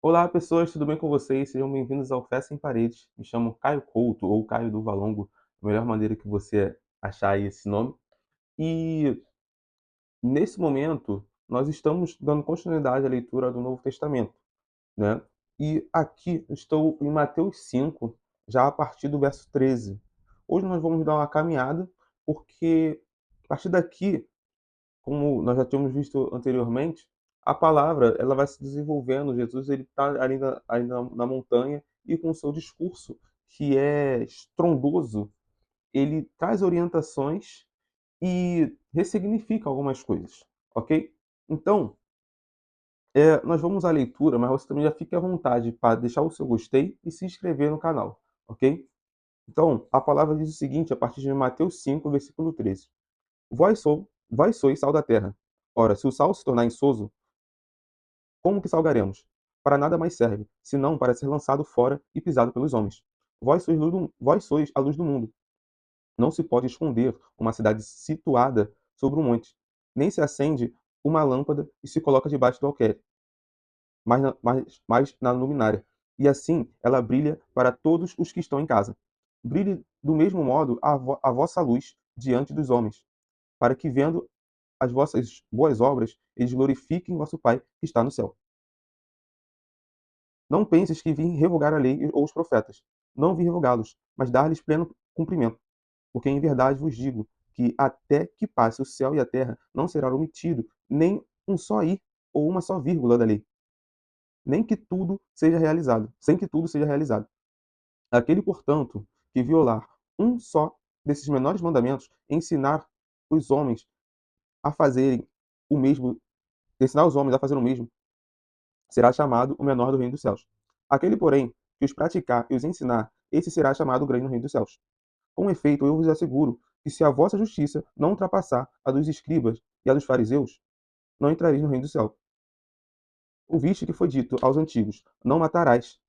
Olá, pessoas, tudo bem com vocês? Sejam bem-vindos ao Fé Sem Paredes. Me chamo Caio Couto, ou Caio do Valongo, a melhor maneira que você achar aí esse nome. E nesse momento, nós estamos dando continuidade à leitura do Novo Testamento, né? E aqui estou em Mateus 5, já a partir do verso 13. Hoje nós vamos dar uma caminhada, porque a partir daqui, como nós já tínhamos visto anteriormente, a palavra ela vai se desenvolvendo. Jesus ele está ali na montanha e com o seu discurso, que é estrondoso, ele traz orientações e ressignifica algumas coisas, ok? Então, nós vamos à leitura, mas você também já fique à vontade para deixar o seu gostei e se inscrever no canal, ok? Então, a palavra diz o seguinte, a partir de Mateus 5, versículo 13. Vós sois sal da terra. Ora, se o sal se tornar insoso, como que salgaremos? Para nada mais serve, senão para ser lançado fora e pisado pelos homens. Vós sois a luz do mundo. Não se pode esconder uma cidade situada sobre um monte, nem se acende uma lâmpada e se coloca debaixo do alqueire, mas na luminária. E assim ela brilha para todos os que estão em casa. Brilhe do mesmo modo a vossa luz diante dos homens, para que, vendo as vossas boas obras, eles glorifiquem vosso Pai que está no céu. Não penses que vim revogar a lei ou os profetas. Não vim revogá-los, mas dar-lhes pleno cumprimento. Porque em verdade vos digo que até que passe o céu e a terra, não será omitido nem um só i ou uma só vírgula da lei, nem que tudo seja realizado, sem que tudo seja realizado. Aquele, portanto, que violar um só desses menores mandamentos, ensinar os homens a fazerem o mesmo, ensinar os homens a fazer o mesmo, será chamado o menor do reino dos céus. Aquele, porém, que os praticar e os ensinar, esse será chamado o grande no reino dos céus. Com efeito, eu vos asseguro que se a vossa justiça não ultrapassar a dos escribas e a dos fariseus, não entrareis no reino do céu. Ouviste que foi dito aos antigos: não matarás.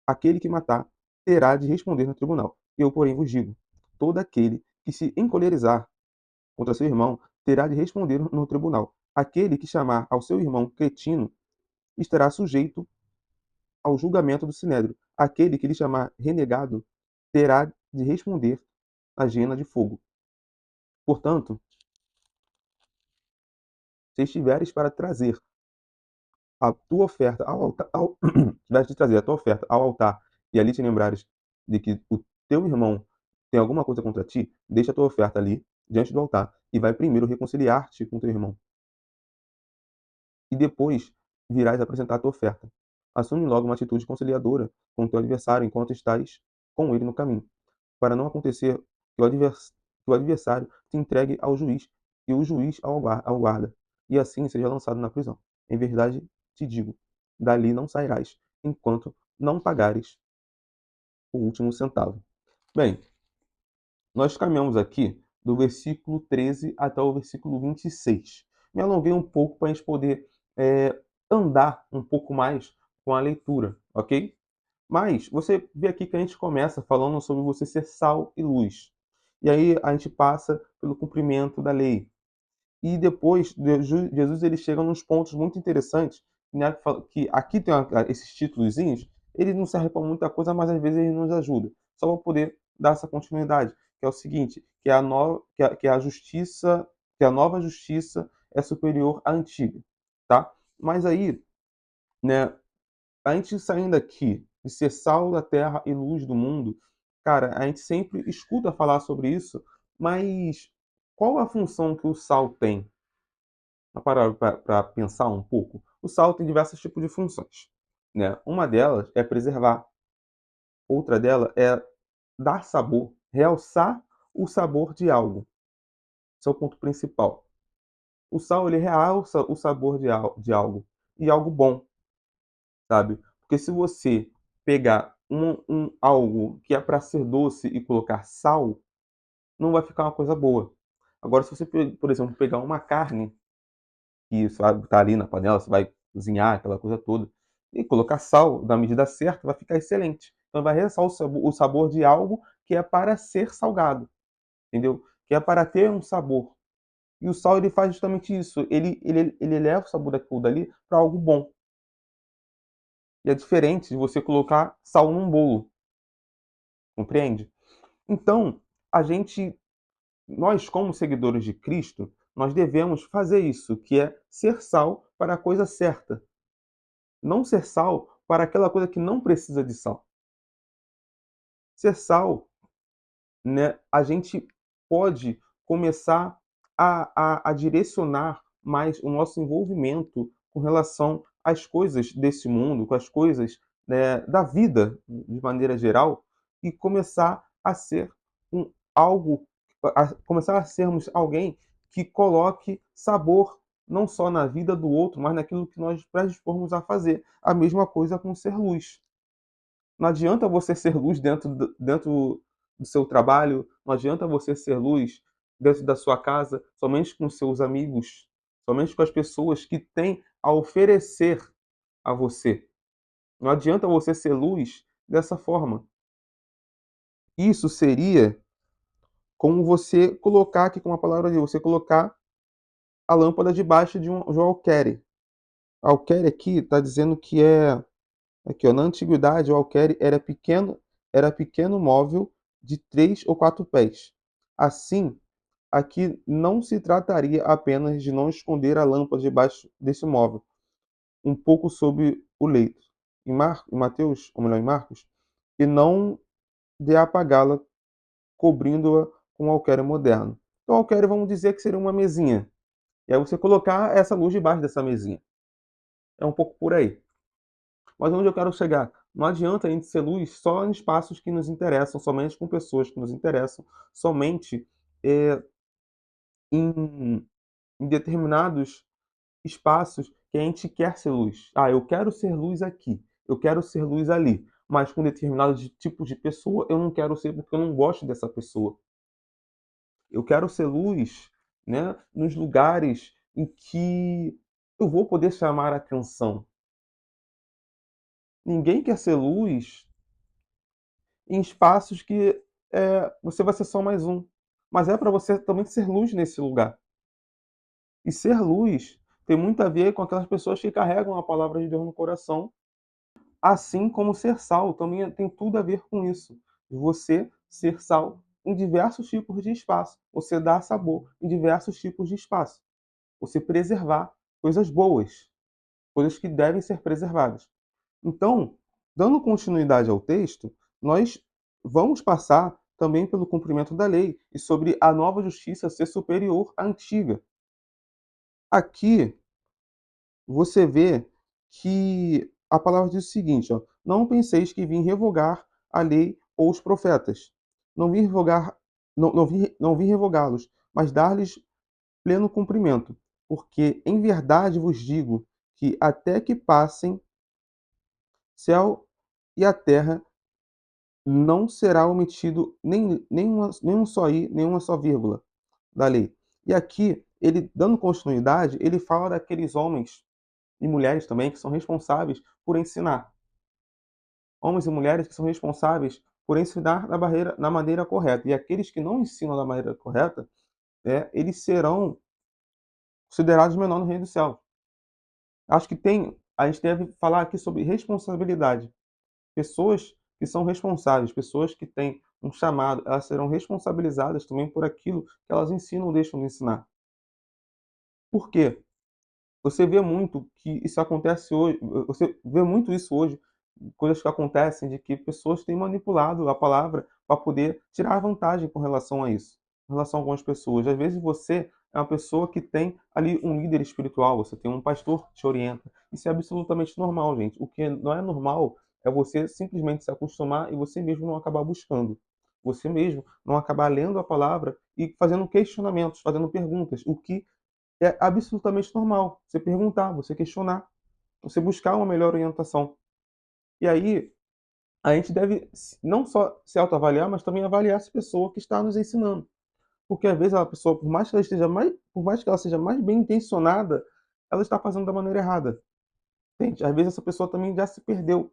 Aquele que matar terá de responder no tribunal. Eu, porém, vos digo: todo aquele que se encolerizar contra seu irmão terá de responder no tribunal. Aquele que chamar ao seu irmão cretino estará sujeito ao julgamento do sinédrio. Aquele que lhe chamar renegado terá de responder à hiena de fogo. Portanto, se estiveres para trazer a tua oferta ao altar, tiveres de trazer a tua oferta ao altar e ali te lembrares de que o teu irmão tem alguma coisa contra ti, deixa a tua oferta ali diante do altar e vai primeiro reconciliar-te com teu irmão. E depois virás apresentar a tua oferta. Assume logo uma atitude conciliadora com o teu adversário enquanto estás com ele no caminho, para não acontecer que o adversário te entregue ao juiz e o juiz ao guarda, e assim seja lançado na prisão. Em verdade te digo, dali não sairás, enquanto não pagares o último centavo. Bem, nós caminhamos aqui do versículo 13 até o versículo 26. Me alonguei um pouco para a gente poder andar um pouco mais com a leitura, ok? Mas você vê aqui que a gente começa falando sobre você ser sal e luz. E aí a gente passa pelo cumprimento da lei. E depois Jesus ele chega nos pontos muito interessantes, né, que aqui tem esses títulozinhos, ele não serve para muita coisa, mas às vezes ele nos ajuda. Só para poder dar essa continuidade, que é o seguinte, que a justiça, que a nova justiça é superior à antiga, tá? Mas aí, né, a gente saindo aqui de ser sal da terra e luz do mundo, cara, a gente sempre escuta falar sobre isso, mas qual a função que o sal tem? Para pensar um pouco? O sal tem diversos tipos de funções, né? Uma delas é preservar, outra delas é dar sabor, realçar o sabor de algo. Esse é o ponto principal. O sal ele realça o sabor de algo, e algo bom, sabe? Porque se você pegar algo que é para ser doce e colocar sal, não vai ficar uma coisa boa. Agora, se você, por exemplo, pegar uma carne que você vai botar ali na panela, você vai cozinhar aquela coisa toda, e colocar sal na medida certa, vai ficar excelente. Então, vai realçar o sabor de algo que é para ser salgado, entendeu? Que é para ter um sabor. E o sal ele faz justamente isso. Ele leva o sabor daquilo dali para algo bom. E é diferente de você colocar sal num bolo, compreende? Então, a gente, nós como seguidores de Cristo, nós devemos fazer isso, que é ser sal para a coisa certa, não ser sal para aquela coisa que não precisa de sal. Ser sal, né, a gente pode começar a direcionar mais o nosso envolvimento com relação às coisas desse mundo, com as coisas, né, da vida de maneira geral, e começar a ser algo, começar a sermos alguém que coloque sabor não só na vida do outro, mas naquilo que nós predispormos a fazer. A mesma coisa com ser luz. Não adianta você ser luz dentro do seu trabalho, não adianta você ser luz dentro da sua casa, somente com seus amigos, somente com as pessoas que têm a oferecer a você. Não adianta você ser luz dessa forma. Isso seria como você colocar aqui com a palavra de Deus, você colocar a lâmpada debaixo de um alqueire. Alqueire aqui está dizendo que é. Aqui, ó, na antiguidade, o alqueire era pequeno móvel de 3 ou 4 pés. Assim, aqui não se trataria apenas de não esconder a lâmpada debaixo desse móvel, um pouco sob o leito. Em Mateus, ou melhor, em Marcos, e não de apagá-la, cobrindo-a com um alqueire moderno. Então, alqueire, vamos dizer que seria uma mesinha. E aí você colocar essa luz debaixo dessa mesinha. É um pouco por aí. Mas onde eu quero chegar? Não adianta a gente ser luz só em espaços que nos interessam, somente com pessoas que nos interessam, somente eh, em, em determinados espaços que a gente quer ser luz. Ah, eu quero ser luz aqui, eu quero ser luz ali, mas com determinado tipo de pessoa eu não quero ser porque eu não gosto dessa pessoa. Eu quero ser luz, né, nos lugares em que eu vou poder chamar a atenção. Ninguém quer ser luz em espaços que você vai ser só mais um. Mas é para você também ser luz nesse lugar. E ser luz tem muito a ver com aquelas pessoas que carregam a palavra de Deus no coração, assim como ser sal também tem tudo a ver com isso. Você ser sal em diversos tipos de espaço, você dar sabor em diversos tipos de espaço, você preservar coisas boas, coisas que devem ser preservadas. Então, dando continuidade ao texto, nós vamos passar também pelo cumprimento da lei e sobre a nova justiça ser superior à antiga. Aqui você vê que a palavra diz o seguinte: ó, não penseis que vim revogar a lei ou os profetas. Não vim revogar, não vim revogá-los, mas dar-lhes pleno cumprimento. Porque em verdade vos digo que até que passem céu e a terra, não será omitido nenhum só i, nenhuma só vírgula da lei. E aqui, ele dando continuidade, ele fala daqueles homens e mulheres também que são responsáveis por ensinar. Homens e mulheres que são responsáveis por ensinar na maneira correta. E aqueles que não ensinam da maneira correta, eles serão considerados menor no reino do céu. Acho que a gente deve falar aqui sobre responsabilidade. Pessoas que são responsáveis, pessoas que têm um chamado, elas serão responsabilizadas também por aquilo que elas ensinam ou deixam de ensinar. Por quê? Você vê muito que isso acontece hoje, você vê muito isso hoje, coisas que acontecem de que pessoas têm manipulado a palavra para poder tirar vantagem com relação a isso, com relação a algumas pessoas. Às vezes você é uma pessoa que tem ali um líder espiritual, você tem um pastor que te orienta. Isso é absolutamente normal, gente. O que não é normal é você simplesmente se acostumar e você mesmo não acabar buscando. Você mesmo não acabar lendo a palavra e fazendo questionamentos, fazendo perguntas, o que é absolutamente normal. Você perguntar, você questionar, você buscar uma melhor orientação. E aí, a gente deve não só se autoavaliar, mas também avaliar essa pessoa que está nos ensinando. Porque às vezes a pessoa, por mais que ela seja mais bem intencionada, ela está fazendo da maneira errada. Entende? Às vezes essa pessoa também já se perdeu.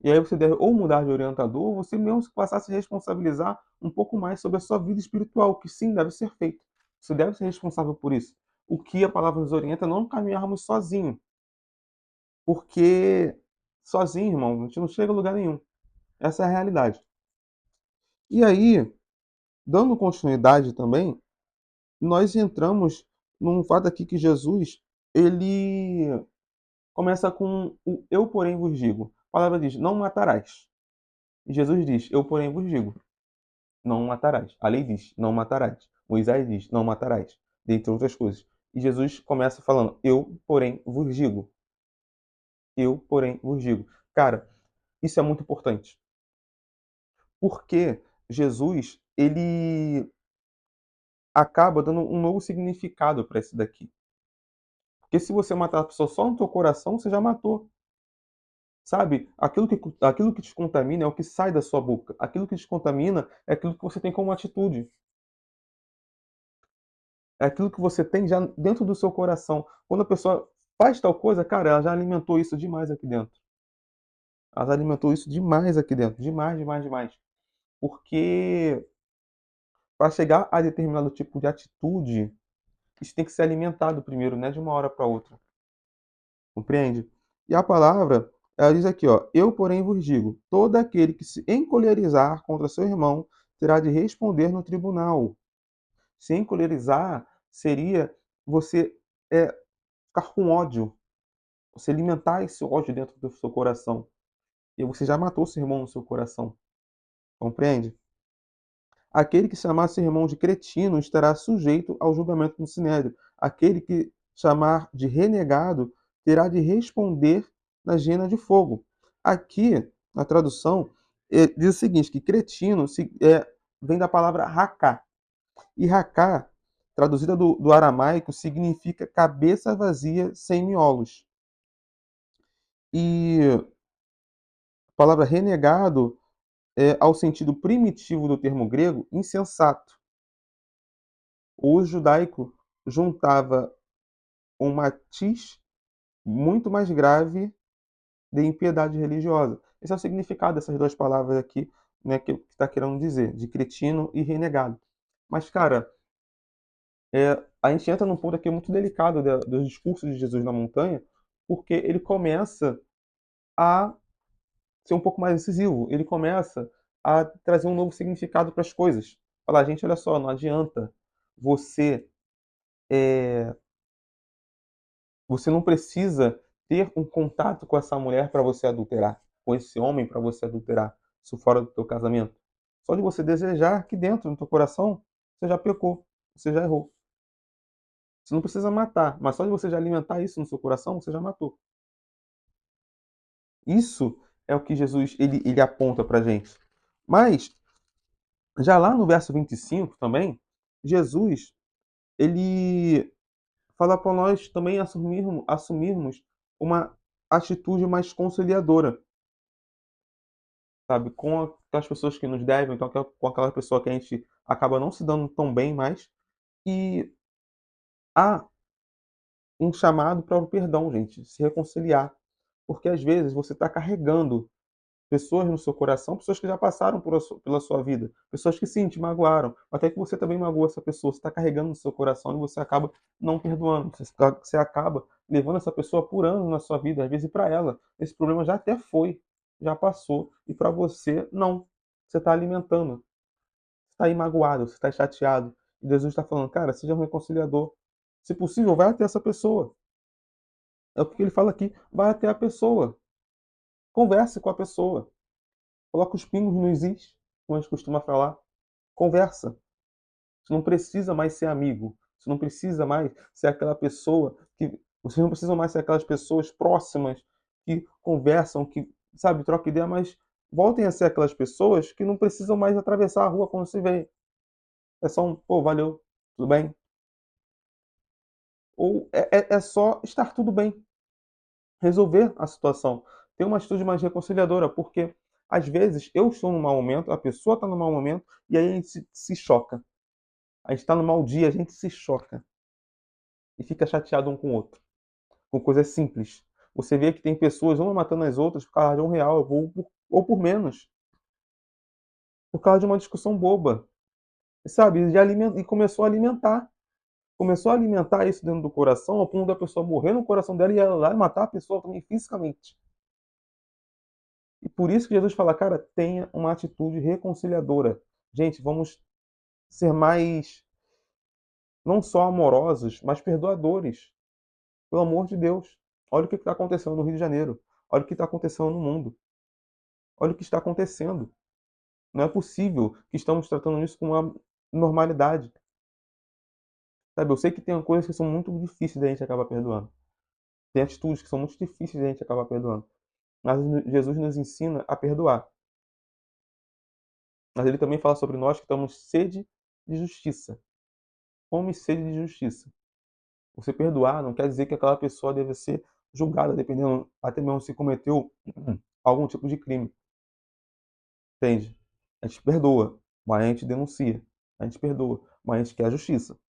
E aí você deve ou mudar de orientador, ou você mesmo passar a se responsabilizar um pouco mais sobre a sua vida espiritual, que sim, deve ser feito. Você deve ser responsável por isso. O que a palavra nos orienta é não caminharmos sozinhos. porque sozinho, irmão, a gente não chega a lugar nenhum. Essa é a realidade. E aí, dando continuidade também, nós entramos num fato aqui que Jesus, ele começa com o eu, porém, vos digo. A palavra diz: não matarás. E Jesus diz: eu, porém, vos digo: não matarás. A lei diz: não matarás. Moisés diz: não matarás. Dentre outras coisas. E Jesus começa falando: eu, porém, vos digo. Eu, porém, vos digo. Cara, isso é muito importante. Porque Jesus, ele acaba dando um novo significado para esse daqui. Porque se você matar a pessoa só no teu coração, você já matou. Sabe? Aquilo que te contamina é o que sai da sua boca. Aquilo que te contamina é aquilo que você tem como atitude. É aquilo que você tem já dentro do seu coração. Quando a pessoa faz tal coisa, cara, ela já alimentou isso demais aqui dentro. Ela já alimentou isso demais aqui dentro. Demais, demais, demais. Porque para chegar a determinado tipo de atitude, isso tem que ser alimentado primeiro, não é de uma hora para outra. Compreende? E a palavra, ela diz aqui, ó: eu, porém, vos digo: todo aquele que se encolerizar contra seu irmão terá de responder no tribunal. Se encolerizar seria você ficar com ódio, você alimentar esse ódio dentro do seu coração. E você já matou seu irmão no seu coração. Compreende? Aquele que chamar seu irmão de cretino estará sujeito ao julgamento do sinédrio. Aquele que chamar de renegado terá de responder na hiena de fogo. Aqui, na tradução, diz o seguinte, que cretino vem da palavra raká. E raká, traduzida do aramaico, significa cabeça vazia sem miolos. E a palavra renegado ao sentido primitivo do termo grego, insensato. O judaico juntava um matiz muito mais grave de impiedade religiosa. Esse é o significado dessas duas palavras aqui, né, que está querendo dizer, de cretino e renegado. Mas, cara, a gente entra num ponto aqui muito delicado do discurso de Jesus na montanha, porque ele começa a ser um pouco mais incisivo. Ele começa a trazer um novo significado para as coisas. Falar, gente, olha só, não adianta você Você não precisa ter um contato com essa mulher para você adulterar, com esse homem para você adulterar, isso fora do teu casamento. Só de você desejar aqui dentro, no teu coração, você já pecou, você já errou. Você não precisa matar, mas só de você já alimentar isso no seu coração, você já matou. Isso é o que Jesus ele aponta para gente. Mas, já lá no verso 25 também, Jesus ele fala para nós também assumirmos uma atitude mais conciliadora, sabe? Com aquelas pessoas que nos devem, então, com aquela pessoa que a gente acaba não se dando tão bem mais. E há um chamado para o perdão, gente, se reconciliar. Porque às vezes você está carregando pessoas no seu coração, pessoas que já passaram pela sua vida, pessoas que sim, te magoaram, até que você também magoou essa pessoa, você está carregando no seu coração e você acaba não perdoando, você acaba levando essa pessoa por anos na sua vida, às vezes para ela, esse problema já até foi, já passou, e para você, não. Você está alimentando, você está aí magoado, você está chateado, e Jesus está falando, cara, seja um reconciliador. Se possível, vai até essa pessoa. É o que ele fala aqui, vai até a pessoa, converse com a pessoa. Coloca os pingos nos is, como a gente costuma falar. Conversa. Você não precisa mais ser amigo. Você não precisa mais ser aquela pessoa que. Vocês não precisam mais ser aquelas pessoas próximas que conversam, que, sabe, trocam ideia, mas voltem a ser aquelas pessoas que não precisam mais atravessar a rua quando se vê. É só um, pô, valeu, tudo bem? Ou é só estar tudo bem, resolver a situação. Ter uma atitude mais reconciliadora, porque às vezes eu estou num mau momento, a pessoa está num mau momento, e aí a gente se choca. A gente está num mau dia, a gente se choca e fica chateado um com o outro, com coisas simples. Você vê que tem pessoas uma matando as outras por causa de R$ 1 ou por menos, por causa de uma discussão boba, sabe? E começou a alimentar. começou a alimentar isso dentro do coração, ao ponto da pessoa morrer no coração dela e ela lá e matar a pessoa também fisicamente. E por isso que Jesus fala: "Cara, tenha uma atitude reconciliadora". Gente, vamos ser mais, não só amorosos, mas perdoadores, pelo amor de Deus. Olha o que está acontecendo no Rio de Janeiro, olha o que está acontecendo no mundo, olha o que está acontecendo. Não é possível que estamos tratando isso com uma normalidade, sabe. Eu sei que tem coisas que são muito difíceis da gente acabar perdoando, tem atitudes que são muito difíceis da gente acabar perdoando, mas Jesus nos ensina a perdoar. Mas ele também fala sobre nós que estamos sede de justiça, fome e sede de justiça. Você perdoar não quer dizer que aquela pessoa deve ser julgada, dependendo até mesmo se cometeu algum tipo de crime, entende? A gente perdoa, mas a gente denuncia. A gente perdoa, mas a gente quer a justiça.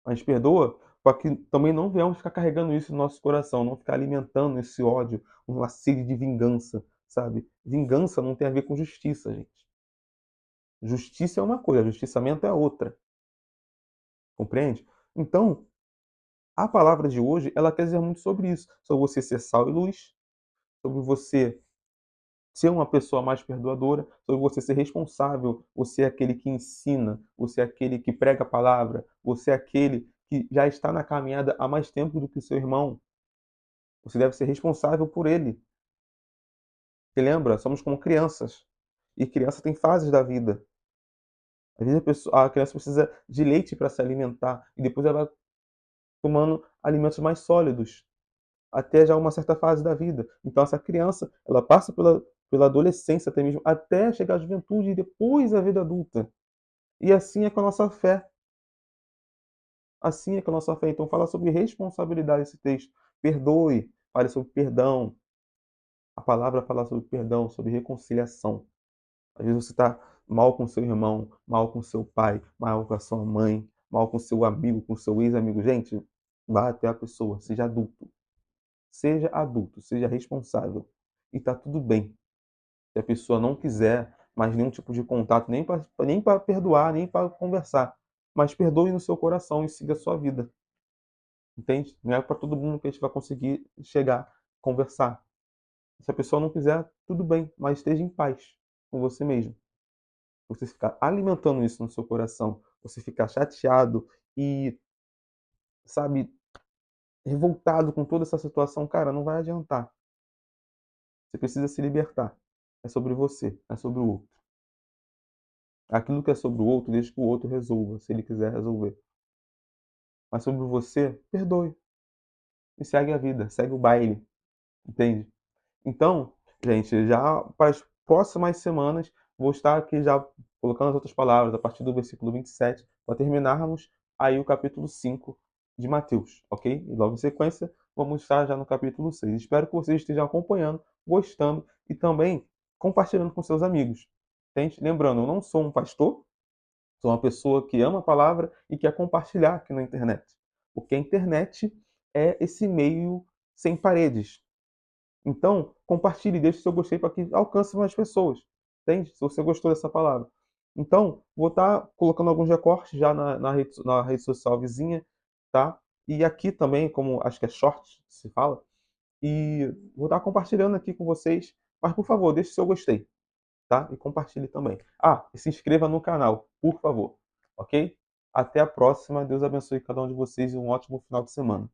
A gente perdoa para que também não venhamos ficar carregando isso no nosso coração, não ficar alimentando esse ódio, uma sede de vingança, sabe? Vingança não tem a ver com justiça, gente. Justiça é uma coisa, justiçamento é outra, compreende? Então, a palavra de hoje, ela quer dizer muito sobre isso, sobre você ser sal e luz, sobre você ser uma pessoa mais perdoadora, sobre você ser responsável, você é aquele que ensina, você é aquele que prega a palavra, você é aquele que já está na caminhada há mais tempo do que o seu irmão. Você deve ser responsável por ele. Você lembra? Somos como crianças. E criança tem fases da vida. Às vezes a criança precisa de leite para se alimentar e depois ela vai tomando alimentos mais sólidos, até já uma certa fase da vida. Então essa criança, ela passa pela adolescência até mesmo, até chegar à juventude e depois a vida adulta. E assim é com a nossa fé, assim é com a nossa fé. Então fala sobre responsabilidade esse texto. Perdoe, fale sobre perdão. A palavra fala sobre perdão, sobre reconciliação. Às vezes você está mal com seu irmão, mal com seu pai, mal com a sua mãe, mal com seu amigo, com seu ex-amigo. Gente, vá até a pessoa, seja adulto, seja responsável. E está tudo bem. Se a pessoa não quiser mais nenhum tipo de contato, nem para perdoar, nem para conversar, mas perdoe no seu coração e siga a sua vida, entende? Não é para todo mundo que a gente vai conseguir chegar, conversar. Se a pessoa não quiser, tudo bem, mas esteja em paz com você mesmo. Você ficar alimentando isso no seu coração, você ficar chateado e, sabe, revoltado com toda essa situação, cara, não vai adiantar. Você precisa se libertar. É sobre você, não é sobre o outro. Aquilo que é sobre o outro, deixa que o outro resolva, se ele quiser resolver. Mas sobre você, perdoe e segue a vida, segue o baile, entende? Então, gente, já para as próximas semanas, vou estar aqui já colocando as outras palavras, a partir do versículo 27, para terminarmos aí o capítulo 5 de Mateus, ok? E logo em sequência, vamos estar já no capítulo 6. Espero que vocês estejam acompanhando, gostando e também compartilhando com seus amigos. Entende? Lembrando, eu não sou um pastor, sou uma pessoa que ama a palavra e quer compartilhar aqui na internet. Porque a internet é esse meio sem paredes. Então, compartilhe, deixe seu gostei para que alcance mais pessoas. Entende? Se você gostou dessa palavra. Então, vou estar colocando alguns recortes já na rede social vizinha, tá? E aqui também, como acho que é short, se fala, e vou estar compartilhando aqui com vocês. Mas, por favor, deixe seu gostei, tá? E compartilhe também. Ah, e se inscreva no canal, por favor, ok? Até a próxima. Deus abençoe cada um de vocês e um ótimo final de semana.